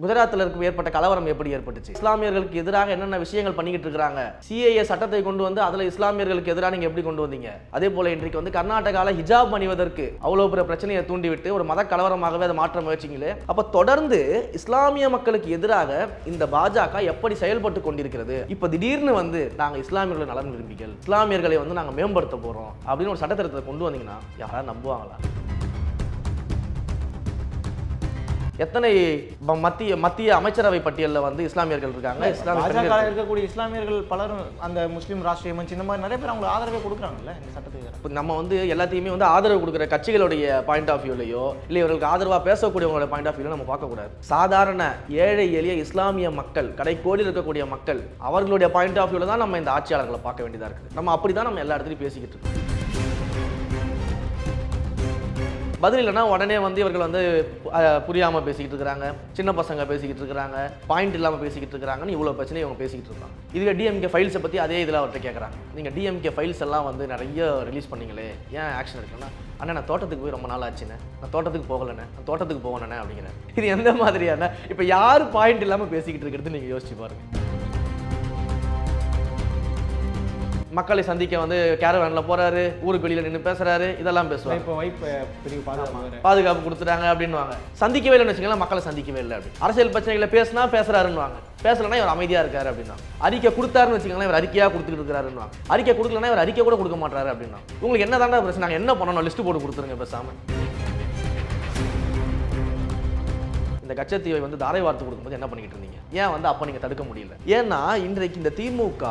குஜராத்தில் ஏற்பட்ட கலவரம் எப்படி ஏற்பட்டுச்சு, இஸ்லாமியர்களுக்கு எதிராக என்னென்ன விஷயங்கள் பண்ணிக்கிட்டு இருக்காங்க, சிஏஏ சட்டத்தை கொண்டு வந்து அதில் இஸ்லாமியர்களுக்கு எதிராக நீங்க எப்படி கொண்டு வந்தீங்க. அதே போல இன்றைக்கு வந்து கர்நாடகாவில் ஹிஜாப் அணிவதற்கு அவ்வளவு பெரிய பிரச்சனையை தூண்டிவிட்டு ஒரு மத கலவரமாகவே அதை மாற்ற முயற்சிங்களே. அப்ப தொடர்ந்து இஸ்லாமிய மக்களுக்கு எதிராக இந்த பாஜக எப்படி செயல்பட்டு கொண்டிருக்கிறது. இப்ப திடீர்னு வந்து நாங்க இஸ்லாமியர்களை நலன் விரும்பிகள், இஸ்லாமியர்களை வந்து நாங்க மேம்படுத்த போறோம் அப்படின்னு ஒரு சட்டத்திட்டத்தை கொண்டு வந்தீங்கன்னா யாராவது நம்புவாங்களா? எத்தனை மத்திய அமைச்சரவை பட்டியலில் வந்து இஸ்லாமியர்கள் இருக்காங்க. பாஜக இருக்கக்கூடிய இஸ்லாமியர்கள் பலரும் அந்த முஸ்லீம் ராஷ்டிரிய மன்ச் இந்த மாதிரி நிறைய பேர் அவங்க ஆதரவை கொடுக்குறாங்கல்ல இந்த சட்டத்துக்கு. நம்ம வந்து எல்லாத்தையுமே வந்து ஆதரவு கொடுக்குற கட்சிகளுடைய பாயிண்ட் ஆஃப் வியூலையோ இல்லை இவர்களுக்கு ஆதரவாக பேசக்கூடியவங்களோட பாயிண்ட் ஆஃப் வியூல நம்ம பார்க்கக்கூடாது. சாதாரண ஏழை எளிய இஸ்லாமிய மக்கள், கடைக்கோடியில் இருக்கக்கூடிய மக்கள், அவர்களுடைய பாயிண்ட் ஆஃப் வியூல தான் நம்ம இந்த ஆட்சியாளர்களை பார்க்க வேண்டியதாக இருக்குது. நம்ம அப்படி தான் நம்ம எல்லா இடத்துலையும் பேசிக்கிட்டு இருக்கோம். பதில் இல்லைன்னா உடனே வந்து இவர்கள் வந்து புரியாமல் பேசிக்கிட்டு இருக்கிறாங்க, சின்ன பசங்க பேசிக்கிட்டு இருக்கிறாங்க, பாயிண்ட் இல்லாமல் பேசிக்கிட்டு இருக்கிறாங்கன்னு இவ்வளோ பிரச்சனை இவங்க பேசிக்கிட்டு இருக்காங்க. இதுவே டிஎம்கே ஃபைல்ஸை பற்றி அதே இதில் அவர்கிட்ட கேட்குறாங்க, நீங்கள் டிஎம்கே ஃபைல்ஸ் எல்லாம் வந்து நிறைய ரிலீஸ் பண்ணீங்களே, ஏன் ஆக்ஷன் எடுக்கணும்னா, அண்ணா நான் தோட்டத்துக்கு போய் ரொம்ப நாள் ஆச்சுண்ணே, நான் தோட்டத்துக்கு போகலண்ணே, நான் தோட்டத்துக்கு போகணுண்ணே அப்படிங்கிறேன். இது எந்த மாதிரியான இப்போ யார் பாயிண்ட் இல்லாமல் பேசிக்கிட்டு இருக்கிறது நீங்கள் யோசிச்சு பாருங்கள். மக்களை சந்திக்க வந்து கேரவேனில் போறாரு, ஊருக்கு வெளியில் நின்று பேசுறாரு, இதெல்லாம் பேசுவாங்க. இப்போ பாதுகாப்பு கொடுத்துட்டாங்க அப்படின்வாங்க. சந்திக்கவே இல்லைன்னு வச்சுக்கலாம், மக்களை சந்திக்கவே இல்லை அப்படி. அரசியல் பிரச்சனைகளை பேசினா பேசுறாருன்னுவாங்க, பேசலன்னா இவர் அமைதியா இருக்காரு அப்படின்னா. அறிக்கை கொடுத்தாருன்னு வச்சுக்கலாம், இவர் அறிக்கையா கொடுத்துட்டு இருக்காருன்னு. அறிக்கை கொடுக்கலன்னா இவர் அறிக்கை கூட கொடுக்க மாட்டாரு அப்படின்னா. உங்களுக்கு என்ன தாண்டா பிரச்சனை, நாங்கள் என்ன பண்ணணும், லிஸ்ட் போட்டு கொடுத்துருங்க பேசாம. இந்த கச்சத்தீவை வந்து தாரை வார்த்து கொடுக்கும்போது என்ன பண்ணிக்கிட்டு இருந்தீங்க, ஏன் வந்து அப்போ நீங்கள் தடுக்க முடியல? ஏன்னா இன்றைக்கு இந்த திமுக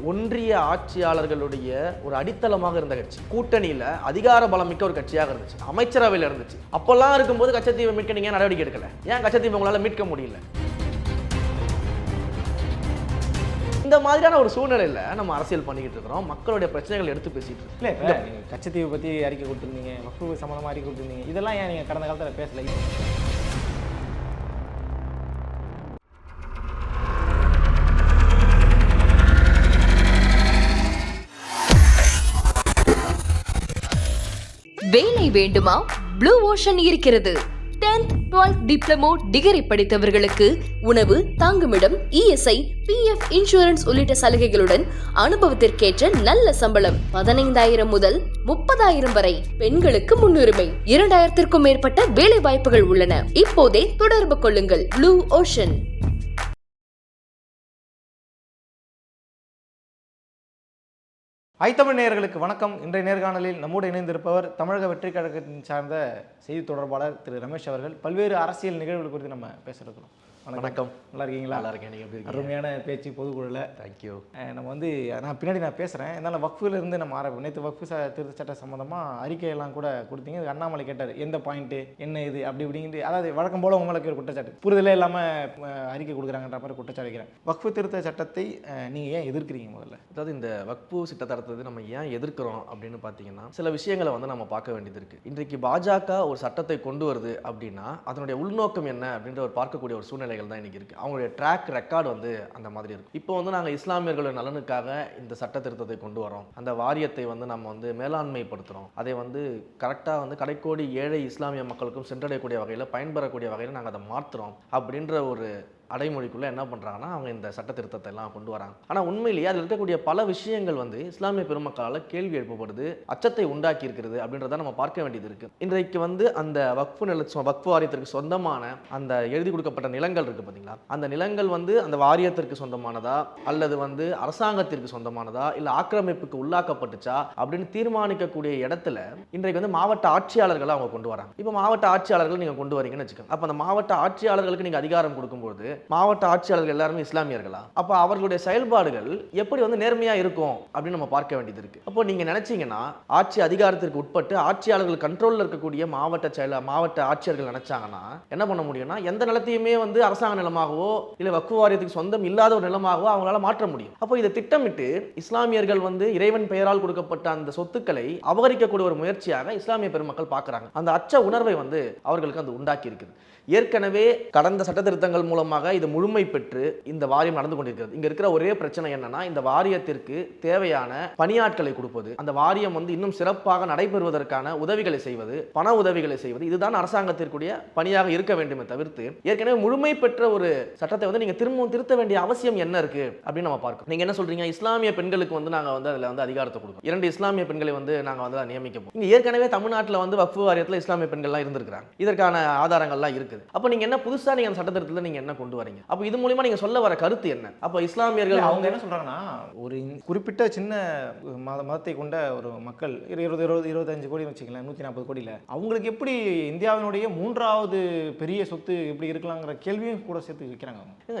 ஒன்றிய ஆட்சியாளர்களுடைய ஒரு அடித்தளமாக இருந்த கட்சி, கூட்டணியில் அதிகார பலம் மிக்க ஒரு கட்சியாக இருந்துச்சு, அமைச்சரவையில் இருந்துச்சு. அப்போல்லாம் இருக்கும்போது கச்சத்தீவை மீட்க நீங்கள் நடவடிக்கை எடுக்கல, ஏன் கச்சத்தீவை உங்களால் மீட்க முடியல? இந்த மாதிரியான ஒரு சூழ்நிலையில் நம்ம அரசியல் பண்ணிக்கிட்டு இருக்கிறோம், மக்களுடைய பிரச்சனைகள் எடுத்து பேசிட்டு இருக்கோம். இல்லை நீங்கள் கச்சத்தீவை பற்றி அறிக்கை கொடுத்துருந்தீங்க, வக்ஃபு சம்மந்தமாக அறிக்கை கொடுத்துருந்தீங்க, இதெல்லாம் ஏன் நீங்கள் கடந்த காலத்தில் பேசலை? வேலை வேண்டுமா? ப்ளூ ஓஷன் இருக்கிறது. 10th 12th டிப்ளமோ டிகிரி படித்தவர்களுக்கு உணவு, தங்குமிடம், இஎஸ்ஐ, பிஎஃப், இன்சூரன்ஸ் உள்ளிட்ட சலுகைகளுடன் அனுபவத்திற்கேற்ற நல்ல சம்பளம் 15,000 முதல் 30,000 வரை. பெண்களுக்கு முன்னுரிமை. 2,000க்கும் மேற்பட்ட வேலை வாய்ப்புகள் உள்ளன. இப்போதே தொடர்பு கொள்ளுங்கள். Blue ocean. ஐத்தமிழ் நேயர்களுக்கு வணக்கம். இன்றைய நேர்காணலில் நம்மோடு இணைந்திருப்பவர் தமிழக வெற்றி கழகத்தின் சார்ந்த செய்தி தொடர்பாளர் திரு ரமேஷ் அவர்கள். பல்வேறு அரசியல் நிகழ்வுகள் குறித்து நம்ம பேச இருக்கிறோம். வணக்கம். நல்லா இருக்கீங்களா? நல்லா இருக்கேன். நீங்கள் எப்படி இருக்கீங்க? அருமையான பேச்சு பொதுக்குழுல. தேங்க்யூ. நம்ம வந்து பின்னாடி நான் பேசுகிறேன், என்னால் வக்ஃபிலிருந்து நம்ம ஆரம்பிப்போம். நேற்று வக்ஃபு திருத்த சட்ட சம்மந்தமாக அறிக்கையெல்லாம் கூட கொடுத்தீங்க. அண்ணாமலை கேட்டார் எந்த பாயிண்ட்டு என்ன இது அப்படி இப்படிங்கிட்டு, அதாவது வழக்கம் போல் உங்களுக்கு ஒரு குற்றச்சாட்டு, புரிதலே இல்லாமல் அறிக்கை கொடுக்குறாங்கன்ற மாதிரி குற்றச்சாட்டு வைக்கிறேன். வக்ஃபு திருத்த சட்டத்தை நீங்கள் ஏன் எதிர்க்கிறீங்க? முதல்ல அதாவது இந்த வக்ஃபு சட்டத்தை நம்ம ஏன் எதிர்க்கிறோம் அப்படின்னு பார்த்தீங்கன்னா, சில விஷயங்களை வந்து நம்ம பார்க்க வேண்டியது இருக்குது. இன்றைக்கு பாஜக ஒரு சட்டத்தை கொண்டு வருது அப்படின்னா அதனுடைய உள்நோக்கம் என்ன அப்படின்ற ஒரு பார்க்கக்கூடிய ஒரு சூழ்நிலை தான் இன்னைக்கு இருக்கு. அவங்களுடைய ட்ராக் ரெக்கார்டு வந்து அந்த மாதிரி இருக்கும். இப்போ வந்து நாங்கள் இஸ்லாமியர்களுடைய நலனுக்காக இந்த சட்ட திருத்தத்தை கொண்டு வரோம், அந்த வாரியத்தை வந்து நம்ம வந்து மேலாண்மைப்படுத்துகிறோம், அதை வந்து கரெக்டாக வந்து கடைக்கோடி ஏழை இஸ்லாமிய மக்களுக்கும் சென்றடையக்கூடிய வகையில், பயன்பெறக்கூடிய வகையில் நாங்கள் அதை மாற்றுறோம் அப்படின்ற ஒரு அடைமொழிக்குள்ளே என்ன பண்ணுறாங்கன்னா அவங்க இந்த சட்ட திருத்தத்தை எல்லாம் கொண்டு வராங்க. ஆனால் உண்மையிலேயே அதில் இருக்கக்கூடிய பல விஷயங்கள் வந்து இஸ்லாமிய பெருமக்களால் கேள்வி எழுப்பப்படுது, அச்சத்தை உண்டாக்கி இருக்கிறது அப்படின்றத நம்ம பார்க்க வேண்டியது இருக்குது. இன்றைக்கு வந்து அந்த வக்ஃபு வாரியத்திற்கு சொந்தமான அந்த எழுதி கொடுக்கப்பட்ட நிலங்கள் இருக்குது பார்த்தீங்களா, அந்த நிலங்கள் வந்து அந்த வாரியத்திற்கு சொந்தமானதா அல்லது வந்து அரசாங்கத்திற்கு சொந்தமானதா இல்லை ஆக்கிரமிப்புக்கு உள்ளாக்கப்பட்டுச்சா அப்படின்னு தீர்மானிக்கக்கூடிய இடத்துல இன்றைக்கு வந்து மாவட்ட ஆட்சியாளர்களை அவங்க கொண்டு வராங்க. இப்போ மாவட்ட ஆட்சியாளர்கள் நீங்கள் கொண்டு வரீங்கன்னு வச்சுக்கோங்க. அப்போ அந்த மாவட்ட ஆட்சியாளர்களுக்கு நீங்கள் அதிகாரம் கொடுக்கும்போது மாவட்ட ஆட்சியாளர்கள் எல்லாருமே இஸ்லாமியர்களா? அப்ப அவர்களுடைய செயல்பாடுகள் எப்படி வந்து நேர்மையா இருக்கும் அப்படின்னு நம்ம பார்க்க வேண்டியது இருக்கு. அப்போ நீங்க நினைச்சீங்கன்னா ஆட்சி அதிகாரத்திற்கு உட்பட்டு ஆட்சியாளர்கள் கண்ட்ரோல்ல இருக்கக்கூடிய மாவட்ட ஆட்சியர்கள் நினைச்சாங்கன்னா என்ன பண்ண முடியும்னா, எந்த நிலத்தையுமே வந்து அரசாங்க நிலமாகவோ இல்ல வக்ஃபு வாரியத்துக்கு சொந்தம் இல்லாத ஒரு நிலமாகவோ அவங்களால மாற்ற முடியும். அப்போ இதை திட்டமிட்டு இஸ்லாமியர்கள் வந்து இறைவன் பெயரால் கொடுக்கப்பட்ட அந்த சொத்துக்களை அபகரிக்கக்கூடிய ஒரு முயற்சியாக இஸ்லாமிய பெருமக்கள் பார்க்கறாங்க. அந்த அச்ச உணர்வை வந்து அவர்களுக்கு அது உண்டாக்கி இருக்குது. ஏற்கனவே கடந்த சட்ட திருத்தங்கள் மூலமாக இது முழுமை பெற்று இந்த வாரியம் நடந்து கொண்டிருக்கிறது. இங்க இருக்கிற ஒரே பிரச்சனை என்னன்னா, இந்த வாரியத்திற்கு தேவையான பணியாட்களை கொடுப்பது, அந்த வாரியம் வந்து இன்னும் சிறப்பாக நடைபெறுவதற்கான உதவிகளை செய்வது, பண உதவிகளை செய்வது, இதுதான் அரசாங்கத்திற்குரிய பணியாக இருக்க வேண்டுமே தவிர்த்து ஏற்கனவே முழுமை பெற்ற ஒரு சட்டத்தை வந்து நீங்க திரும்பவும் திருத்த வேண்டிய அவசியம் என்ன இருக்கு அப்படின்னு நம்ம பார்க்கணும். நீங்க என்ன சொல்றீங்க, இஸ்லாமிய பெண்களுக்கு வந்து நாங்க வந்து அதுல வந்து அதிகாரத்தை கொடுக்கணும், 2 இஸ்லாமிய பெண்களை வந்து நாங்க வந்து நியமிக்க போறோம். இங்க ஏற்கனவே தமிழ்நாட்டில் வந்து வக்ஃபு வாரியத்தில் இஸ்லாமிய பெண்கள்லாம் இருந்திருக்காங்க, இதற்கான ஆதாரங்கள்லாம் இருக்குது. அப்ப நீங்க என்ன புதுசா நீங்க அந்த சட்டத்திட்டத்தில் நீங்க என்ன கொண்டு வரீங்க? அப்ப இது மூலமா நீங்க சொல்ல வர கருத்து என்ன? அப்ப இஸ்லாமியர்கள் அவங்க என்ன சொல்றாங்கன்னா, ஒரு குறிப்பிட்ட சின்ன மதத்தை கொண்ட ஒரு மக்கள் 25 கோடி வச்சுக்கலாம், 140 கோடியில் அவங்களுக்கு எப்படி இந்தியாவினுடைய 3வது பெரிய சொத்து எப்படி இருக்கலாங்கிற கேள்வியும் கூட சேர்த்து வைக்கிறாங்க.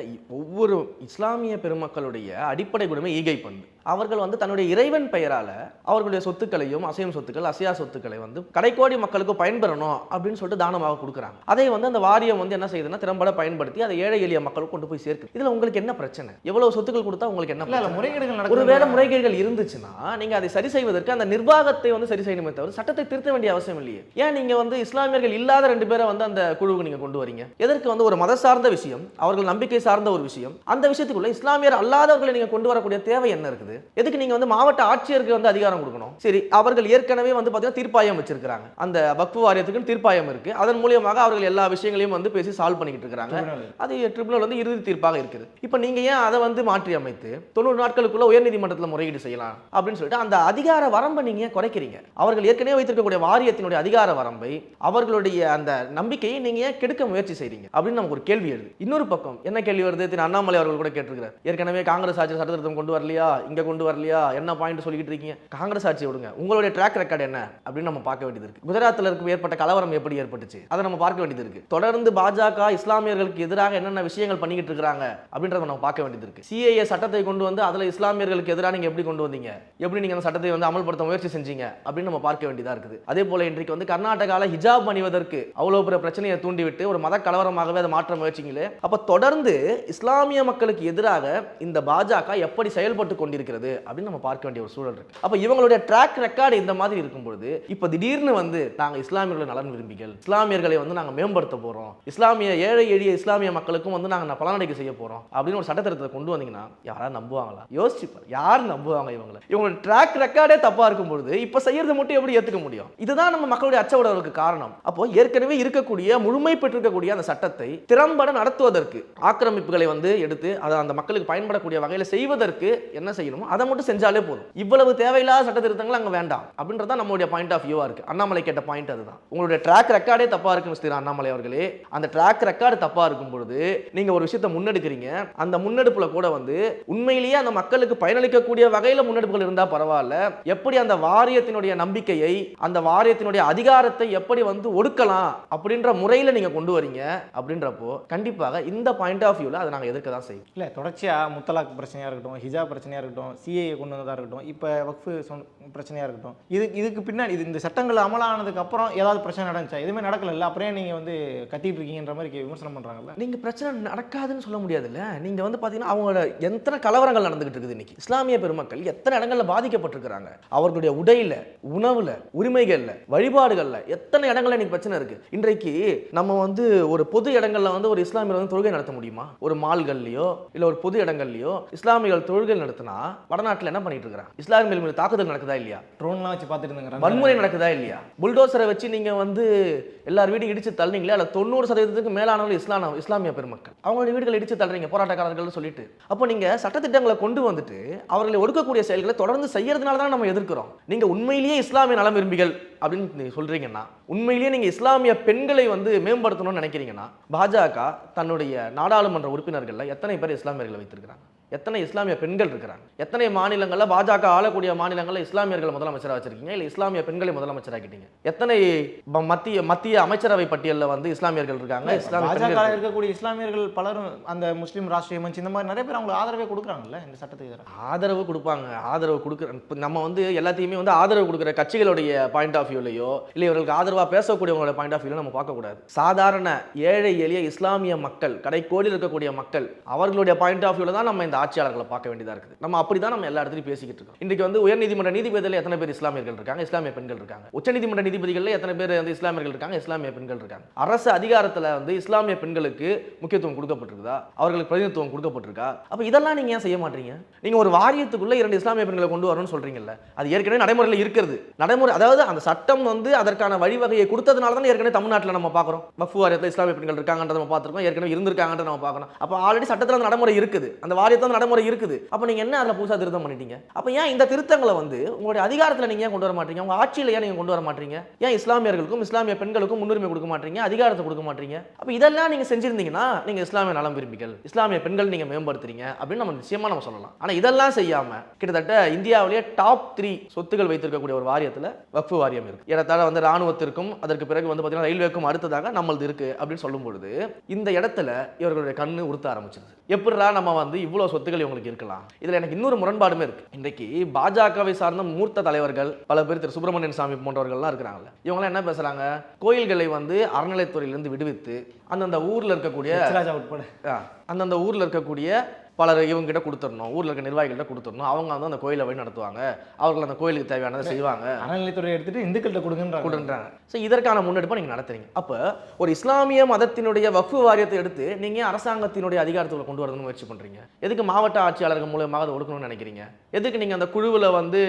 ஒவ்வொரு இஸ்லாமிய பெருமக்களுடைய அடிப்படை குணமே ஈகை பண்பு. அவர்கள் வந்து தன்னுடைய இறைவன் பெயரால அவர்களுடைய சொத்துக்களையும், அசையும் சொத்துக்கள், அசையா சொத்துக்களை வந்து கடைக்கோடி மக்களுக்கு பயன்பெறணும் அப்படின்னு சொல்லிட்டு தானமாக கொடுக்குறாங்க. அதை வந்து அந்த வாரியம் வந்து என்ன செய்யுதுன்னா, திறம்பட பயன்படுத்தி அதை ஏழை எளிய மக்களுக்கு கொண்டு போய் சேர்க்கு. இதுல உங்களுக்கு என்ன பிரச்சனை? எவ்வளவு சொத்துக்கள் கொடுத்தா உங்களுக்கு என்ன பிரச்சனை? முறைகேடுகள் ஒருவேளை முறைகேடுகள் இருந்துச்சுன்னா நீங்க அதை சரி செய்வதற்கு அந்த நிர்வாகத்தை வந்து சரி செய்யணுமே தவிர சட்டத்தை திருத்த வேண்டிய அவசியம் இல்லையே. ஏன் நீங்க வந்து இஸ்லாமியர்கள் இல்லாத 2 பேரை வந்து அந்த குழுவுக்கு நீங்க கொண்டு வரீங்க? எதற்கு வந்து ஒரு மத சார்ந்த விஷயம், அவர்கள் நம்பிக்கை சார்ந்த ஒரு விஷயம், அந்த விஷயத்துக்குள்ள இஸ்லாமியர் அல்லாதவர்களை நீங்க கொண்டு வரக்கூடிய தேவை என்ன இருக்குது? எதுக்கு நீங்க வந்து மாவட்ட ஆட்சியருக்கு வந்து அதிகாரம் கொடுக்கணும்? சரி, அவர்கள் ஏற்கனவே வந்து பாத்தீங்கன்னா தீர்ப்பாயம் வச்சிருக்காங்க, அந்த வக்ஃபு வாரியத்துக்கு தீர்ப்பாயம் இருக்கு, அதன் மூலமாக அவர்கள் எல்லா விஷயங்களையும் வந்து பேசி சால்வ் பண்ணிக்கிட்டு இருக்காங்க. அது ட்ரிபியூனல் வந்து இறுதி தீர்ப்பாக இருக்குது. இப்போ நீங்க ஏன் அதை வந்து மாற்றி அமைத்து 90 நாட்களுக்குள்ள உயர்நீதிமன்றத்தில் முறையீடு செய்யலாம் அப்படின்னு சொல்லிட்டு அந்த அதிகார வரம்பை நீங்க குறைக்கிறீங்க? அவர்கள் ஏற்கனவே வைத்திருக்கக்கூடிய வாரியத்தினுடைய அதிகார வரம்பை, அவர்களுடைய அந்த நம்பிக்கையை நீங்க ஏன் கெடுக்க முயற்சி செய்றீங்க அப்படின்னு நமக்கு ஒரு கேள்வி எழுது. இன்னொரு பக்கம் என்ன கேள்வி வருது, திரு அண்ணாமலை அவர்கள் கூட கேட்டிருக்கிறார், ஏற்கனவே காங்கிரஸ் ஆட்சி சட்டத்திருத்தம் கொண்டு வரலையா, இங்க கொண்டு வரலையா, என்ன பாயிண்ட் சொல்லிட்டு இருக்கீங்க? காங்கிரஸ் ஆட்சி விடுங்க, உங்களுடைய ட்ராக் ரெக்கார்ட் என்ன அப்படின்னு நம்ம பார்க்க வேண்டியது இருக்கு. குஜராத்தில் ஏற்பட்ட கலவரம் எப்படி ஏற்பட்டுச்சு அதை நம்ம பார்க்க வேண்டியது இருக்கு. தொடர்ந்து பாஜக இஸ்லாமியர்களுக்கு எதிராக என்னென்ன விஷயங்கள் பண்ணிக்கிட்டு இருக்காங்க அப்படின்றத நம்ம பார்க்க வேண்டியது இருக்கு. சிஏஏ சட்டத்தை கொண்டு வந்து அதுல இஸ்லாமியர்களுக்கு எதிராக நீங்க எப்படி கொண்டு வந்தீங்க, எப்படி நீங்க அந்த சட்டத்தை வந்து அமல்படுத்த முயற்சி செஞ்சீங்க அப்படின்னு நம்ம பார்க்க வேண்டியதா இருக்குது. அதே போல இன்றைக்கு வந்து கர்நாடகாவில் ஹிஜாப் அணிவதற்கு அவ்வளவு பெரிய பிரச்சனையை தூண்டிவிட்டு ஒரு மத கலவரமாகவே அதை மாற்ற முயற்சிங்களே. அப்ப தொடர்ந்து இஸ்லாமிய மக்களுக்கு எதிராக இந்த பாஜக எப்படி செயல்பட்டு கொண்டிருக்கிறது அப்படின்னு நம்ம பார்க்க வேண்டிய ஒரு சூழல் இருக்கு. அப்ப இவங்களுடைய ட்ராக் ரெக்கார்டு இந்த மாதிரி இருக்கும்போது இப்ப திடீர்னு வந்து நாங்க இஸ்லாமியர்களை நலன் விரும்பிகள், இஸ்லாமியர்களை வந்து நாங்க மேம்படுத்த போறோம், இஸ்லாமிய ஏழை எளிய இஸ்லாமிய மக்களுக்கும் வந்து நாங்க பலனடைக்க செய்ய போறோம் அப்படின்னு ஒரு சட்டத்திட்டத்தை கொண்டு வந்தீங்கன்னா யாரா நம்புவாங்களா? யோசிச்சு பாரு, யார் நம்புவாங்க? இவங்களோட ட்ராக் ரெக்கார்டே தப்பா இருக்கும்போது இப்ப செய்யறது மட்டும் எப்படி ஏத்துக்க முடியும்? இதுதான் நம்ம மக்களுடைய அச்சவுடலுக்கு காரணம். அப்போ ஏற்கனவே இருக்கக்கூடிய முழுமை பெற்றிருக்கக்கூடிய அந்த சட்டத்தை திறம்பட நடத்துவதற்கு, ஆக்கிரமிப்புகளை வந்து எடுத்து அதை அந்த மக்களுக்கு பயன்படக்கூடிய வகையில் செய்வதற்கு என்ன செய்யணுமோ அதை மட்டும் செஞ்சாலே போதும். இவ்வளவு தேவையில்லாத சட்ட திருத்தங்கள் அங்க வேண்டாம் அப்படின்றத நம்மளுடைய பாயிண்ட் ஆஃப் வியூவா இருக்கு. அண்ணாமலை கேட்ட பாயிண்ட் அதுதான். உங்களுடைய ட்ராக் ரெக்கார்டே தப்பா இருக்கு மிஸ்டர் அண்ணாமலை அவர்களே. அந்த ட்ராக் ரெக்கார்டு தப்பா இருக்கும் பொழுது நீங்க ஒரு விஷயத்தை முன்னெடுக்கிறீங்க, அந்த முன்னெடுப்புல கூட வந்து உண்மையிலேயே அந்த மக்களுக்கு பயனளிக்கக்கூடிய வகையில முன்னெடுப்புகள் இருந்தா பரவாயில்ல, எப்படி அந்த வாரியத்தினுடைய நம்பிக்கையை, அந்த வாரியத்தினுடைய அதிகாரத்தை எப்படி வந்து ஒடுக்கலாம் அப்படின்ற முறையில நீங்க கொண்டு வரீங்க அப்படின்றப்போ கண்டிப்பாக இந்த பாயிண்ட் ஆஃப் வியூல அதை நாங்க எதிர்க்க தான் செய்யும். இல்ல, தொடர்ச்சியா முத்தலாக் பிரச்சனையா இருக்கட்டும், ஹிஜாப் பிரச்சனையா இருக்கட்டும், சிஏஏ கொண்டு வந்ததா இருக்கட்டும், இப்போ வக்ஃபு பிரச்சனையா இருக்கட்டும், இதுக்கு பின்னாடி இந்த சட்டங்கள் அமலானதுக்கு அப்புறம் ஏதாவது பிரச்சனை நடந்துச்சா? எதுவுமே நடக்கல, அப்புறம் நீங்க வந்து கத்திட்டு இருக்கீங்கன்ற மாதிரி விமர்சனம் பண்றாங்கல்ல. நீங்க பிரச்சனை நடக்காதுன்னு சொல்ல முடியாதுல்ல. நீங்க வந்து பாத்தீங்கன்னா அவங்களோட எத்தனை கலவரங்கள் நடந்துகிட்டு இருக்குது இன்னைக்கு. இஸ்லாமிய பெருமக்கள் எத்தனை இடங்கள்ல பாதிக்கப்பட்டிருக்கிறாங்க. அவர்களுடைய உடையில, உணவுல, உரிமைகள்ல, வழிபாடுகள்ல எத்தனை இடங்கள்ல இன்னைக்கு பிரச்சனை இருக்கு. இன்றைக்கு நம்ம வந்து ஒரு பொது இடங்கள்ல வந்து ஒரு இஸ்லாமியர் வந்து தொழுகை நடத்த முடியுமா? ஒரு மால்கள்லயோ இல்ல ஒரு பொது இடங்கள்லயோ இஸ்லாமியர்கள் தொழுகை நடத்தினா வடநாட்டில் என்ன பண்ணிட்டு இருக்காங்க? இஸ்லாமியர்கள் மீது தாக்குதல் நடக்குதா இல்லையா? ட்ரோன்லாம் வச்சு பார்த்துட்டு இருந்தாங்க, வன்முறை நடக்குதா இல்லையா? புல்டோசரை வச்சு நீங்க வந்து எல்லார் வீடு இடிச்சு தள்ளிங்களே, அல்ல 90% மேலானவர்கள் இஸ்லாமிய பெருமக்கள் அவங்களுடைய வீடுகள் இடிச்சு தள்ளுறீங்க போராட்டக்காரர்கள் சொல்லிட்டு. அப்போ நீங்க சட்டத்திட்டங்களை கொண்டு வந்துட்டு அவர்களை ஒடுக்கக்கூடிய செயல்களை தொடர்ந்து செய்யறதுனால தான் நம்ம எதிர்க்கிறோம். நீங்க உண்மையிலேயே இஸ்லாமிய நலம் விரும்பிகள் அப்படின்னு நீங்க சொல்றீங்கன்னா, உண்மையிலேயே நீங்க இஸ்லாமிய பெண்களை வந்து மேம்படுத்தணும்னு நினைக்கிறீங்கன்னா, பாஜக தன்னுடைய நாடாளுமன்ற உறுப்பினர்கள்ல எத்தனை பேர் இஸ்லாமியர்களை வைத்திருக்கிறாங்க? எத்தனை இஸ்லாமிய பெண்கள் இருக்கிறாங்க? எத்தனை மாநிலங்களில் பாஜக ஆளக்கூடிய மாநிலங்களில் இஸ்லாமியர்களை முதலமைச்சராக வச்சிருக்கீங்க, இல்லை இஸ்லாமிய பெண்களை முதலமைச்சராக்கிட்டீங்க? எத்தனை மத்திய அமைச்சரவை பட்டியலில் வந்து இஸ்லாமியர்கள் இருக்காங்க? பாஜக இருக்கக்கூடிய இஸ்லாமியர்கள் பலரும் அந்த முஸ்லீம் ராஷ்ட்ரிய மன்ச் இந்த மாதிரி நிறைய பேர் அவங்களுக்கு ஆதரவே கொடுக்குறாங்கல்ல இந்த சட்டத்துக்கு. ஆதரவு கொடுப்பாங்க, ஆதரவு கொடுக்குற நம்ம வந்து எல்லாத்தையுமே வந்து ஆதரவு கொடுக்குற கட்சிகளுடைய பாயிண்ட் ஆஃப் வியூலையோ இல்லை இவர்களுக்கு ஆதரவாக பேசக்கூடியவங்களோட பாயிண்ட் ஆஃப் வியூல நம்ம பார்க்கக்கூடாது. சாதாரண ஏழை எளிய இஸ்லாமிய மக்கள், கடைக்கோடியில் இருக்கக்கூடிய மக்கள், அவர்களுடைய பாயிண்ட் ஆஃப் வியூல தான் நம்ம இந்த இந்த ஆட்சியாளர்களை பார்க்க வேண்டியதாக இருக்குது. நம்ம அப்படி தான் நம்ம எல்லா இடத்துலையும் பேசிக்கிட்டு இருக்கோம். இன்றைக்கு வந்து உயர்நீதிமன்ற நீதிபதியில் எத்தனை பேர் இஸ்லாமியர்கள் இருக்காங்க, இஸ்லாமிய பெண்கள் இருக்காங்க. உச்சநீதிமன்ற நீதிபதிகளில் எத்தனை பேர் வந்து இஸ்லாமியர்கள் இருக்காங்க, இஸ்லாமிய பெண்கள் இருக்காங்க. அரசு அதிகாரத்தில் வந்து இஸ்லாமிய பெண்களுக்கு முக்கியத்துவம் கொடுக்கப்பட்டிருக்குதா, அவர்களுக்கு பிரதிநிதித்துவம் கொடுக்கப்பட்டிருக்கா? அப்போ இதெல்லாம் நீங்கள் ஏன் செய்ய மாட்டீங்க? நீங்கள் ஒரு வாரியத்துக்குள்ள 2 இஸ்லாமிய பெண்களை கொண்டு வரணும்னு சொல்றீங்கல்ல, அது ஏற்கனவே நடைமுறையில் இருக்கிறது. நடைமுறை அதாவது அந்த சட்டம் வந்து அதற்கான வழிவகையை கொடுத்ததுனால தான் ஏற்கனவே தமிழ்நாட்டில் நம்ம பார்க்குறோம். வக்ஃபு வாரியத்தில் இஸ்லாமிய பெண்கள் இருக்காங்கன்றத நம்ம பார்த்துருக்கோம், ஏற்கனவே இருந்திருக்காங்கன்றத நம்ம பார்க்கணும். அப்போ ஆல்ரெடி சட்டத்தில் அந்த நடைமுறை இருக்குது, அந்த வாரியத்தில் நடைமுறை இருக்குது. அப்போ நீங்கள் என்ன அதில் புதுசாக திருத்தம் பண்ணிட்டீங்க? அப்போ ஏன் இந்த திருத்தங்களை வந்து உங்களுடைய அதிகாரத்தில் நீங்கள் ஏன் கொண்டு வர மாட்டீங்க? உங்கள் ஆட்சியில் ஏன் நீங்கள் கொண்டு வர மாட்டீங்க? ஏன் இஸ்லாமியர்களுக்கும் இஸ்லாமிய பெண்களுக்கும் முன்னுரிமை கொடுக்க மாட்டீங்க, அதிகாரத்தை கொடுக்க மாட்டீங்க? அப்போ இதெல்லாம் நீங்கள் செஞ்சிருந்தீங்கன்னா நீங்கள் இஸ்லாமிய நலம் விரும்பிகள், இஸ்லாமிய பெண்கள் நீங்கள் மேம்படுத்துறீங்க அப்படின்னு நம்ம நிச்சயமாக நம்ம சொல்லலாம். ஆனால் இதெல்லாம் செய்யாமல் கிட்டத்தட்ட இந்தியாவிலேயே டாப் 3 சொத்துக்கள் வைத்திருக்கக்கூடிய ஒரு வாரியத்தில் வக்ஃபு வாரியம் இருக்கு. ஏறத்தாழ வந்து ராணுவத்திற்கும் அதற்கு பிறகு வந்து பார்த்தீங்கன்னா ரயில்வேக்கும் அடுத்ததாக நம்மளது இருக்கு அப்படின்னு சொல்லும் பொழுது இந்த இடத்துல இவர்களுடைய கண்ணு உறுத்த ஆரம்பிச்சிருது. எப்படிடா நம்ம வந்து இவ்வளோ சொத்துக்கள் இவங்களுக்கு இருக்கலாம்? இதில் எனக்கு இன்னொரு முரண்பாடுமே இருக்கு. இன்றைக்கு பாஜகவை சார்ந்த மூர்த்த தலைவர்கள் பல பேர், திரு சுப்பிரமணியன் சாமி போன்றவர்கள்லாம் இருக்கிறாங்கல்ல, இவங்களாம் என்ன பேசுறாங்க? கோயில்களை வந்து அறநிலைத்துறையிலிருந்து விடுவித்து அந்தந்த ஊரில் இருக்கக்கூடிய அந்தந்த ஊரில் இருக்கக்கூடிய பலர் இவங்ககிட்ட கொடுத்துடணும், ஊரில் இருக்க நிர்வாகிகள்கிட்ட கொடுத்துடணும், அவங்க வந்து அந்த கோயிலை வழி நடத்துவாங்க, அவர்கள் அந்த கோயிலுக்கு தேவையானதை செய்வாங்க, அறநிலைத்துறை எடுத்துட்டு இந்துக்கள்கிட்ட கொடுக்குறாங்க. ஸோ இதற்கான முன்னெடுப்பை நீங்கள் நடத்துறீங்க. அப்போ ஒரு இஸ்லாமிய மதத்தினுடைய வக்ஃபு வாரியத்தை எடுத்து நீங்கள் அரசாங்கத்தினுடைய அதிகாரத்தில் கொண்டு வரணும்னு முயற்சி பண்ணுறீங்க. எதுக்கு மாவட்ட ஆட்சியாளர்கள் மூலமாக அதை ஒடுக்கணும்னு நினைக்கிறீங்க? எதுக்கு நீங்கள் அந்த குழுவில் வந்து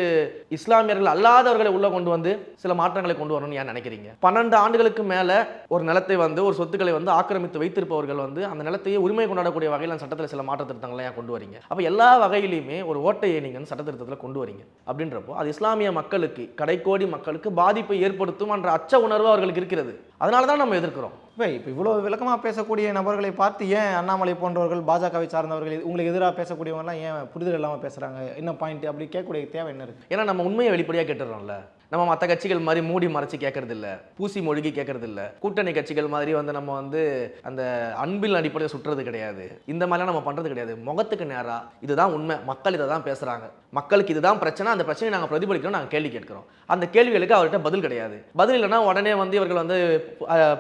இஸ்லாமியர்கள் அல்லாதவர்களை உள்ள கொண்டு வந்து சில மாற்றங்களை கொண்டு வரணும்னு ஏன் நினைக்கிறீங்க? 12 ஆண்டுகளுக்கு மேலே ஒரு நிலத்தை வந்து ஒரு சொத்துக்களை வந்து ஆக்கிரமித்து வைத்திருப்பவர்கள் வந்து அந்த நிலத்தையே உரிமை கொண்டாடக்கூடிய வகையில் அந்த சட்டத்தில் சில மாற்ற திருத்தங்கள் ஏன் கொண்டு வரீங்க? அப்ப எல்லா வகையிலுமே ஒரு ஓட்டையை நீங்க சட்ட திருத்தத்தில் கொண்டு வரீங்க அப்படின்றப்போ அது இஸ்லாமிய மக்களுக்கு, கடைக்கோடி மக்களுக்கு பாதிப்பை ஏற்படுத்தும் என்ற அச்ச உணர்வு அவர்களுக்கு இருக்கிறது. அதனால தான் நம்ம எதிர்க்கிறோம். இப்போ இவ்வளோ விளக்கமாக பேசக்கூடிய நபர்களை பார்த்து ஏன் அண்ணாமலை போன்றவர்கள், பாஜகவை சார்ந்தவர்கள், உங்களுக்கு எதிராக பேசக்கூடியவங்கலாம் ஏன் புரிதல் இல்லாமல் பேசுகிறாங்க, என்ன பாயிண்ட் அப்படி கேட்கக்கூடிய தேவை என்ன இருக்குது? ஏன்னா நம்ம உண்மையை வெளிப்படையாக கேட்டுறோம்ல. நம்ம மற்ற கட்சிகள் மாதிரி மூடி மறைச்சு கேட்கறது இல்லை, பூசி மொழிகி கேட்கறது இல்லை, கூட்டணி கட்சிகள் மாதிரி வந்து நம்ம வந்து அந்த அன்பில் அடிப்படையில் சுற்றுறது கிடையாது, இந்த மாதிரிலாம் நம்ம பண்ணுறது கிடையாது. முகத்துக்கு நேராக இதுதான் உண்மை, மக்கள் இதை தான் பேசுகிறாங்க, மக்களுக்கு இதுதான் பிரச்சனை, அந்த பிரச்சனையை நாங்கள் பிரதிபலிக்கிறோம், நாங்கள் கேள்வி கேட்கிறோம். அந்த கேள்விகளுக்கு அவர்கிட்ட பதில் கிடையாது. பதில் இல்லைன்னா உடனே வந்து இவர்கள் வந்து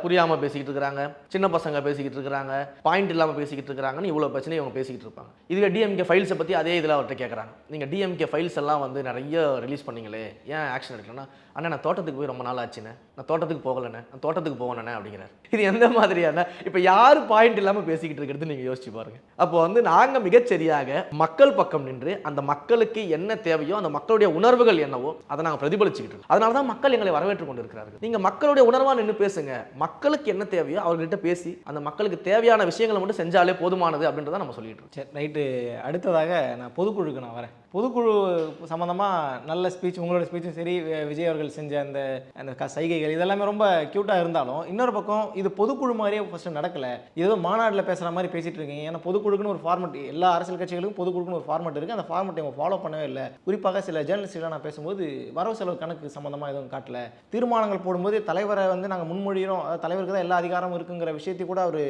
புரியாமல் பேசிக்கிட்டு இருக்கிறாங்க, சின்ன பசங்க பேசிக்கிட்டு இருக்கிறாங்க, பாயிண்ட் இல்லாமல் பேசிக்கிட்டு இருக்கிறாங்கன்னு இவ்வளோ பிரச்சனை இவங்க பேசிக்கிட்டு இருப்பாங்க. இதுவே டிஎம்கே ஃபைல்ஸை பற்றி அதே இதில் அவர்கிட்ட கேட்குறாங்க, நீங்கள் டிஎம்கே ஃபைல்ஸ் எல்லாம் வந்து நிறைய ரிலீஸ் பண்ணீங்களே, ஏன் ஆக்ஷன் எடுக்கலன்னா, அண்ணா நான் தோட்டத்துக்கு போய் ரொம்ப நாள் ஆச்சுண்ணே, நான் தோட்டத்துக்கு போகலண்ணே, நான் தோட்டத்துக்கு போகணே அப்படிங்கிறார். இது எந்த மாதிரியான, இப்போ யார் பாயிண்ட் இல்லாமல் பேசிக்கிட்டு இருக்கிறது நீங்கள் யோசிச்சு பாருங்க. அப்போ வந்து நாங்கள் மிகச்சரியாக மக்கள் பக்கம் நின்று அந்த மக்களுக்கு என்ன தேவையோ, அந்த மக்களுடைய உணர்வுகள் என்னவோ அதை நாங்கள் பிரதிபலிச்சுக்கிட்டு இருக்கோம். அதனால தான் மக்கள் எங்களை வரவேற்று கொண்டு இருக்கிறார்கள். நீங்கள் மக்களுடைய உணர்வாக நின்று பேசுங்க, மக்களுக்கு என்ன தேவையோ அவர்கிட்ட பேசி அந்த மக்களுக்கு தேவையான விஷயங்களை மட்டும் செஞ்சாலே போதுமானது அப்படின்றத நம்ம சொல்லிட்டு இருக்கோம். சரி, ரைட்டு. அடுத்ததாக நான் பொதுக்குழுக்கு நான் வரேன். பொதுக்குழு சம்மந்தமாக நல்ல ஸ்பீச், உங்களோட ஸ்பீச்சும் சரி, விஜய் அவர்கள் செஞ்ச அந்த சைகைகள் இதெல்லாமே ரொம்ப க்யூட்டாக இருந்தாலும், இன்னொரு பக்கம் இது பொதுக்குழு மாதிரியே ஃபஸ்ட்டு நடக்கலை, ஏதோ மாநாட்டில் பேசுகிற மாதிரி பேசிகிட்டு இருக்கீங்க. ஏன்னா பொதுக்குழுக்குன்னு ஒரு ஃபார்மெட், எல்லா அரசியல் கட்சிகளுக்கும் பொதுக்குழுக்குன்னு ஒரு ஃபார்மெட் இருக்குது, அந்த ஃபார்மெட்டை அவங்க ஃபாலோ பண்ணவே இல்லை. குறிப்பாக சில ஜேர்னலிஸ்ட்லாம் நான் பேசும்போது வரவு செலவு கணக்கு சம்மந்தமாக எதுவும் காட்டல, தீர்மானங்கள் போடும்போது தலைவரை வந்து நாங்கள் முன்மொழிகிறோம், தலைவருக்கு தான் எல்லா அதிகாரமும் இருக்குங்கிற விஷயத்தை கூட அவர்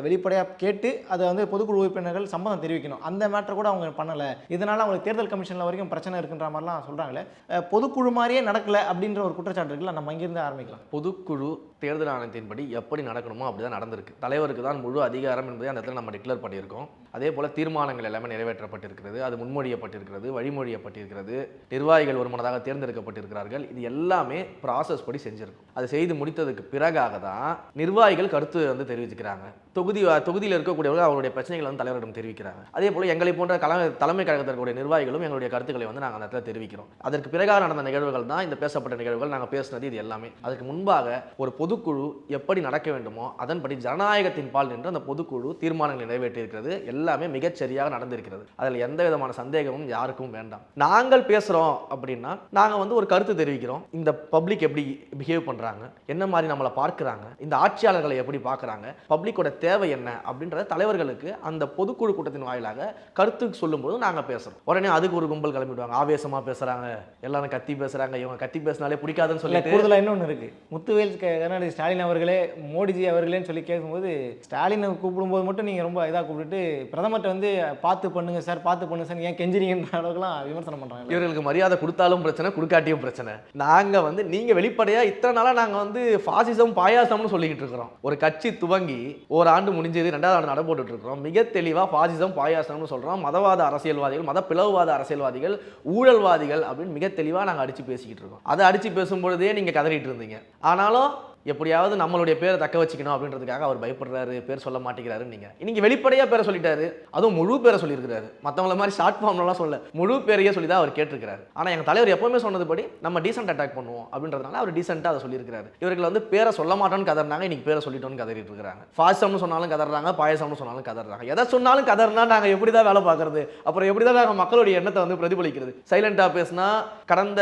வெளிப்படையாக கேட்டு அதை வந்து பொதுக்குழு உறுப்பினர்கள் சம்மதம் தெரிவிக்கணும், அந்த மேட்டர் கூட அவங்க பண்ணலை. இதனால் அவங்களுக்கு தேர்தல் கமிஷனில் வரைக்கும் பிரச்சனை இருக்குன்ற மாதிரிலாம் சொல்கிறாங்களே, பொதுக்குழு மாதிரியே நடக்கலை அப்படின்ற ஒரு குற்றச்சாட்டு இருக்குல்ல, நம்ம இங்கிருந்து ஆரம்பிக்கலாம். பொதுக்குழு தேர்தல் ஆணையத்தின்படி எப்படி நடக்கணுமோ அப்படிதான் நடந்திருக்கு. தலைவருக்கு தான் முழு அதிகாரம் என்பதை அந்த இடத்துல நம்ம டிக்ளேர் பண்ணியிருக்கோம். அதே போல் தீர்மானங்கள் எல்லாமே நிறைவேற்றப்பட்டிருக்கிறது, அது முன்மொழியப்பட்டிருக்கிறது, வழிமொழியப்பட்டிருக்கிறது, நிர்வாகிகள் ஒருமனதாக தேர்ந்தெடுக்கப்பட்டிருக்கிறார்கள். இது எல்லாமே ப்ராசஸ் படி செஞ்சிருக்கும். அது செய்து முடித்ததுக்கு பிறகாக தான் நிர்வாகிகள் கருத்து வந்து தெரிவிச்சுக்கிறாங்க. தொகுதியில் இருக்கக்கூடியவர்கள் அவருடைய பிரச்சனைகளை வந்து தலைவரிடம் தெரிவிக்கிறாங்க. அதே போல் எங்களை போன்ற தலைமை கழகத்திற்குரிய நிர்வாகிகளும் எங்களுடைய கருத்துக்களை வந்து நாங்கள் அந்த இடத்துல தெரிவிக்கிறோம். அதற்கு பிறகாக நடந்த நிகழ்வுகள் தான் இந்த பேசப்பட்ட நிகழ்வுகள், நாங்கள் பேசினது இது எல்லாமே. அதுக்கு முன்பாக ஒரு பொதுக்குழு எப்படி நடக்க வேண்டுமோ அதன்படி ஜனநாயகத்தின் பால் நின்று அந்த பொதுக்குழு தீர்மானங்களை நிறைவேற்றியிருக்கிறது. எல்லாமே மிகச்சரியாக நடந்திருக்கிறது. அதில் எந்த விதமான சந்தேகமும் யாருக்கும் வேண்டாம். நாங்கள் பேசுகிறோம் அப்படின்னா நாங்கள் வந்து ஒரு கருத்து தெரிவிக்கிறோம். இந்த பப்ளிக் எப்படி பிஹேவ் பண்ணுறாங்க, என்ன மாதிரி நம்மளை பார்க்குறாங்க, இந்த ஆட்சியாளர்களை எப்படி பார்க்குறாங்க, பப்ளிக்கோட தேவை என்ன அப்படின்றத தலைவர்களுக்கு அந்த பொதுக்குழு கூட்டத்தின் வாயிலாக கருத்து சொல்லும்போது நாங்கள் பேசுகிறோம். உடனே அதுக்கு ஒரு கும்பல் கிளம்பிடுவாங்க, ஆவேசமாக பேசுகிறாங்க, எல்லாரும் கத்தி பேசுகிறாங்க, இவங்க கத்தி பேசினாலே பிடிக்காதுன்னு சொல்லி. கூடுதலாக இன்னொன்று இருக்குது, முத்துவேல் கருணாநிதி ஸ்டாலின் அவர்களே மோடிஜி அவர்களேன்னு சொல்லி கேட்கும்போது ஸ்டாலினை கூப்பிடும்போது மட்டும் நீங்கள் ரொம்ப இதாக கூப்பிட்டுட்டு பிரதமர்கிட்ட வந்து பார்த்து பண்ணுங்க சார் பார்த்து பண்ணுங்க சார் ஏன் கெஞ்சிரிங்கன்ற அளவுக்குலாம் விமர்சனம் பண்ணுறாங்க. இவர்களுக்கு மரியாதை கொடுத்தாலும் பிரச்சனை, கொடுக்காட்டியும் பிரச்சனை. நாங்கள் வந்து நீங்கள் வெளிப்படையாக இத்தனை நாளாக நாங்கள் வந்து ஃபாசிசம் பாயாசம்னு சொல்லிக்கிட்டு இருக்கிறோம். ஒரு கட்சி துவங்கி ஒரு ஆண்டு முடிஞ்சது, 2வது ஆண்டு நடப்போட்டு இருக்கிறோம். மிக தெளிவாக ஃபாசிசம் பாயாசம்னு சொல்கிறோம். மதவாத அரசியல்வாதிகள், மத பிளவுவாத அரசியல்வாதிகள், ஊழல்வாதிகள் அப்படின்னு மிக தெளிவாக நாங்கள் அடித்து பேசிக்கிட்டு இருக்கோம். அதை அடித்து பேசும்பொழுதே நீங்கள் கதறிட்டு இருந்தீங்க. ஆனாலும் எப்படியாவது நம்மளுடைய பேரை தக்க வச்சுக்கணும் அப்படின்றதுக்காக அவர் பயப்படுறாரு, பேர் சொல்ல மாட்டேங்கிறாருன்னு நீங்கள் இன்னைக்கு வெளிப்படையாக பேரை சொல்லிட்டாரு. அதுவும் முழு பேரை சொல்லியிருக்கிறாரு. மற்றவங்கள மாதிரி ஷார்ட் ஃபார்ம்லாம் சொல்ல, முழு பேரையே சொல்லி தான் அவர் கேட்டிருக்கிறாரு. ஆனால் எங்கள் தலைவர் எப்பவுமே சொன்னதுபடி நம்ம டீசென்ட் அட்டாக் பண்ணுவோம் அப்படின்றதுனால அவர் டீசெண்டாக அதை சொல்லியிருக்கிறாரு. இவர்கள் வந்து பேரை சொல்ல மாட்டோன்னு கதறினாங்க, இன்னைக்கு பேரை சொல்லிட்டோன்னு கதறிட்டு இருக்காங்க. ஃபாசிசம்னு சொன்னாலும் கதறாங்க, பாயசம்னு சொன்னாலும் கதறாங்க. எதை சொன்னாலும் கதறினா நாங்கள் எப்படி தான் வேலை பார்க்கறது? அப்புறம் எப்படி தான் நாங்கள் மக்களுடைய எண்ணத்தை வந்து பிரதிபலிக்கிறது? சைலண்டாக பேசினா கடந்த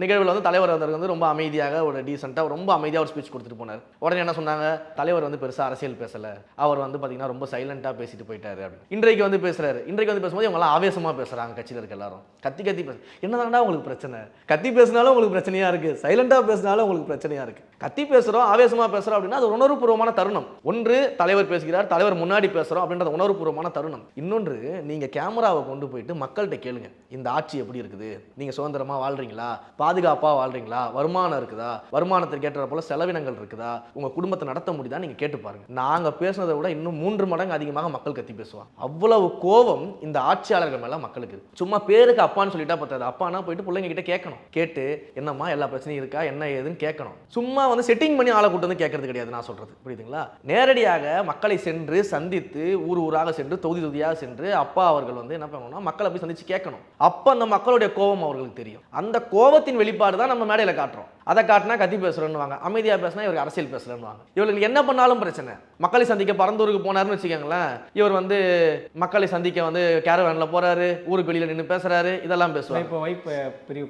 நிகழ்வில் வந்து தலைவர் வந்து ரொம்ப அமைதியாக ஒரு டீசெண்டாக ரொம்ப அமைதியாக ஒரு ஸ்பீச் கொடுத்துட்டு போனார். உடனே என்ன சொன்னாங்க, தலைவர் வந்து பெருசாக அரசியல் பேசலை, அவர் வந்து பார்த்தீங்கன்னா ரொம்ப சைலண்டாக பேசிட்டு போயிட்டாரு அப்படின்னு. இன்றைக்கு வந்து பேசுறாரு. இன்றைக்கு வந்து பேசும்போது இவங்களாம் ஆவேசமாக பேசுகிறாங்க. கட்சியில் இருக்க எல்லாரும் கத்தி கத்தி பேச, என்னதான்டா உங்களுக்கு பிரச்சனை? கத்தி பேசினாலும் உங்களுக்கு பிரச்சனையா இருக்குது, சைலண்டாக பேசினாலும் உங்களுக்கு பிரச்சனையா இருக்குது. கத்தி பேசுகிறோம், ஆவேசமாக பேசுகிறோம் அப்படின்னா அது உணர்வுபூர்வமான தருணம். ஒன்று தலைவர் பேசுகிறார், தலைவர் முன்னாடி பேசுகிறோம் அப்படின்றது உணர்வுபூர்வமான தருணம். இன்னொன்று நீங்கள் கேமராவை கொண்டு போயிட்டு மக்கள்கிட்ட கேளுங்க, இந்த ஆட்சி எப்படி இருக்குது, நீங்கள் சுதந்திரமாக வாழ்றீங்களா, பாதுகாப்பாக வாழ்றீங்களா, வருமானம் இருக்குதா, வருமானத்திற்கு ஏற்ற போல செலவினங்கள் இருக்குதா, உங்கள் குடும்பத்தை நடத்த முடியுதா நீங்கள் கேட்டு பாருங்க. நாங்கள் பேசுனதை விட இன்னும் 3 மடங்கு அதிகமாக மக்கள் கத்தி பேசுவாங்க. அவ்வளவு கோபம் இந்த ஆட்சியாளர்கள் மேலே மக்களுக்கு. சும்மா பேருக்கு அப்பான்னு சொல்லிட்டா பத்தாது, அப்பானா போயிட்டு பிள்ளைங்க கிட்ட கேட்கணும். கேட்டு என்னம்மா எல்லா பிரச்சனையும் இருக்கா, என்ன ஏதுன்னு கேட்கணும். சும்மா வந்து செட்டிங் பண்ணி ஆளை கூட்டு வந்து கேட்கறது கிடையாது நான் சொல்றது, புரியுதுங்களா? நேரடியாக மக்களை சென்று சந்தித்து, ஊர் ஊராக சென்று, தொகுதி தொகுதியாக சென்று அப்பா அவர்கள் வந்து என்ன பண்ணணும்னா மக்களை போய் சந்திச்சு கேட்கணும். அப்போ அந்த மக்களுடைய கோபம் அவர்களுக்கு தெரியும். அந்த கோபத்தின் வெளிப்பாடு தான் நம்ம மேடையில் காட்டுறோம். அதை காட்டினா கத்தி பேசுறேன்னு வாங்க, அமைதியாக பேசினா இவருக்கு அரசியல் பேசுறேன்னு வாங்க. இவர்களுக்கு என்ன பண்ணாலும் பிரச்சனை. மக்களை சந்திக்க பரந்தூருக்கு போனாருன்னு வச்சுக்கோங்களேன், இவர் வந்து மக்களை சந்திக்க வந்து கேரவேன்ல போறாரு, ஊருக்கு வெளியில நின்று பேசுறாரு, இதெல்லாம் பேசுவாங்க. இப்போ வைப்பு பிரிவு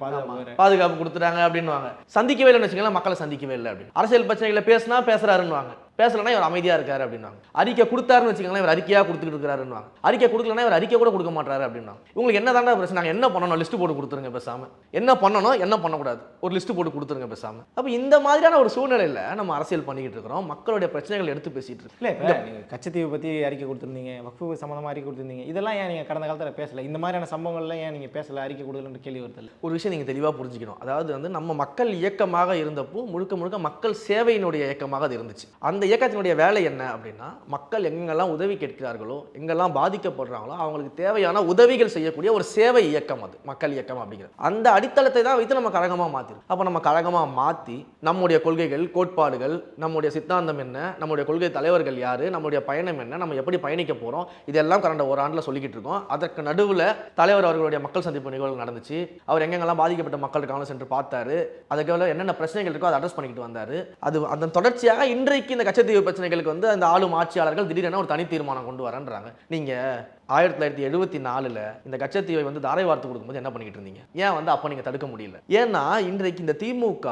பாதுகாப்பு கொடுத்துட்டாங்க அப்படின்னு சந்திக்கவே இல்லைன்னு வச்சுக்கோங்களேன், மக்களை சந்திக்கவே இல்லை அப்படின்னு. அரசியல் பிரச்சனைகளை பேசினா பேசுறாருன்னு வாங்க, பேசலன்னா இவர் அமைதியா இருக்காரு அப்படின்னாங்க. அறிக்கை கொடுத்தாருன்னு வச்சுக்கோங்களேன், இவர் அறிக்கையா கொடுத்துட்டு இருக்காருன்னு. அறிக்கை கொடுக்கலன்னா இவர் அறிக்கை கூட கொடுக்க மாட்டாரு அப்படின்னா. உங்களுக்கு என்ன தாண்டா பிரச்சனை? நாங்கள் என்ன பண்ணணும், லிஸ்ட் போட்டு கொடுத்துருங்க பேசாம. என்ன பண்ணணும், என்ன பண்ணக்கூடாது, ஒரு லிஸ்ட் போட்டு கொடுத்துருங்க பேசாம. அப்போ இந்த மாதிரியான ஒரு சூழ்நிலையில் நம்ம அரசியல் பண்ணிக்கிட்டு இருக்கிறோம், மக்களுடைய பிரச்சனைகள் எடுத்து பேசிட்டு இருக்கோம். இல்லை, நீங்கள் கச்சத்தீவை பற்றி அறிக்கை கொடுத்துருந்தீங்க, வக்ஃபு சம்மந்தமாக அறிக்கை கொடுத்துருந்தீங்க, இதெல்லாம் ஏன் நீங்கள் கடந்த காலத்தில் பேசலை? இந்த மாதிரியான சம்பவங்கள்லாம் ஏன் நீங்கள் பேசலை, அறிக்கை கொடுக்கலன்னு கேள்வி வருது. ஒரு விஷயம் நீங்கள் தெளிவாக புரிஞ்சுக்கணும். அதாவது வந்து நம்ம மக்கள் இயக்கமாக இருந்தப்போ முழுக்க முழுக்க மக்கள் சேவையினுடைய இயக்கமாக அது இருந்துச்சு. அந்த இயக்கத்தினுடைய வேலை என்ன அப்படின்னா, மக்கள் எங்கெல்லாம் உதவி கேட்கிறார்களோ, எங்கெல்லாம் பாதிக்கப்படுறாங்களோ அவங்களுக்கு தேவையான உதவிகள் செய்யக்கூடிய ஒரு சேவை இயக்கம் அது மக்கள் இயக்கம் அப்படிங்கிறது. அந்த அடித்தளத்தை தான் வைத்து நம்ம கழகமாக மாற்றிடும். அப்போ நம்ம கழகமாக மாற்றி நம்முடைய கொள்கைகள், கோட்பாடுகள், நம்முடைய சித்தாந்தம் என்ன, நம்முடைய கொள்கை தலைவர்கள் யார், நம்முடைய பயணம் என்ன, நம்ம எப்படி பயணிக்க போகிறோம், இதெல்லாம் கடந்த ஒரு ஆண்டில் சொல்லிக்கிட்டு இருக்கோம். அதற்கு நடுவில் தலைவர் அவர்களுடைய மக்கள் சந்திப்பு நிகழ்வு நடந்துச்சு. அவர் எங்கெங்கெல்லாம் பாதிக்கப்பட்ட மக்கள் இருக்காங்களோ சென்று பார்த்தாரு. அதுக்கு என்னென்ன பிரச்சனைகள் இருக்கோ அதை அட்ரஸ் பண்ணிக்கிட்டு வந்தார். அது அந்த தொடர்ச்சியாக இன்றைக்கு இந்த கச்சத்தீவு பிரச்சனைகளுக்கு வந்து அந்த ஆளும் ஆட்சியாளர்கள் திடீரென ஒரு தனி தீர்மானம் கொண்டு வரன்றாங்க. நீங்கள் 1974 இந்த கச்சத்தீவை வந்து தாரை வார்த்து கொடுக்கும்போது என்ன பண்ணிக்கிட்டு இருந்தீங்க? ஏன் வந்து அப்போ நீங்கள் தடுக்க முடியல? ஏன்னா இன்றைக்கு இந்த திமுக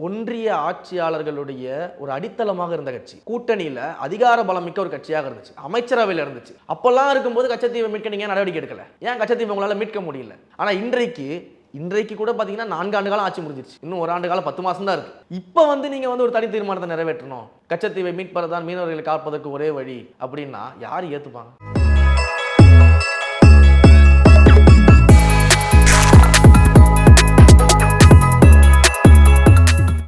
ஒன்றிய ஆட்சியாளர்களுடைய ஒரு அடித்தளமாக இருந்த கட்சி, கூட்டணியில் அதிகார பலம் மிக்க ஒரு கட்சியாக இருந்துச்சு, அமைச்சரவையில் இருந்துச்சு. அப்போல்லாம் இருக்கும்போது கச்சத்தீவை மீட்க நீங்கள் நடவடிக்கை எடுக்கல. ஏன் கச்சத்தீவை உங்களால் மீட்க முடியல? ஆனால் இன்றைக்கு கூட பார்த்தீங்கன்னா 4 ஆண்டு காலம் ஆட்சி முடிஞ்சிருச்சு, இன்னும் 1 ஆண்டு காலம் 10 மாதம் தான் இருக்கு. இப்போ வந்து நீங்கள் வந்து ஒரு தனி தீர்மானத்தை நிறைவேற்றணும், கச்சத்தீவை மீட்பதுதான் மீனவர்களை காப்பதற்கு ஒரே வழி அப்படின்னா யார் ஏற்றுப்பாங்க?